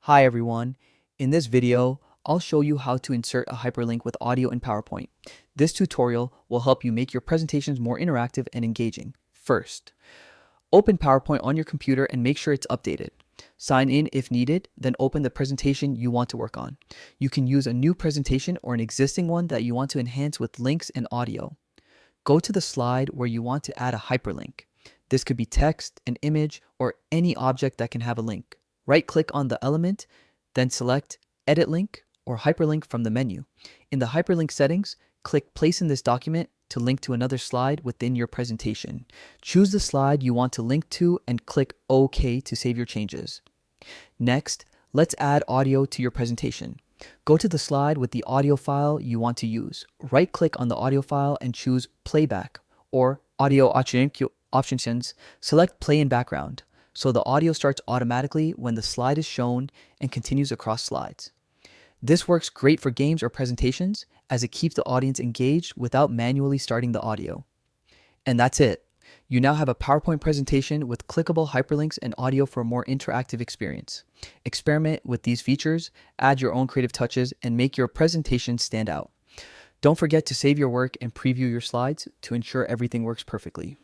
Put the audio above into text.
Hi everyone. In this video, I'll show you how to insert a hyperlink with audio in PowerPoint. This tutorial will help you make your presentations more interactive and engaging. First, open PowerPoint on your computer and make sure it's updated. Sign in if needed, then open the presentation you want to work on. You can use a new presentation or an existing one that you want to enhance with links and audio. Go to the slide where you want to add a hyperlink. This could be text, an image, or any object that can have a link. Right-click on the element, then select Edit Link or Hyperlink from the menu. In the hyperlink settings, click Place in this document to link to another slide within your presentation. Choose the slide you want to link to and click OK to save your changes. Next, let's add audio to your presentation. Go to the slide with the audio file you want to use. Right-click on the audio file and choose Playback or Audio Options. Select Play in Background, so the audio starts automatically when the slide is shown and continues across slides. This works great for games or presentations as it keeps the audience engaged without manually starting the audio. And that's it. You now have a PowerPoint presentation with clickable hyperlinks and audio for a more interactive experience. Experiment with these features, add your own creative touches, and make your presentation stand out. Don't forget to save your work and preview your slides to ensure everything works perfectly.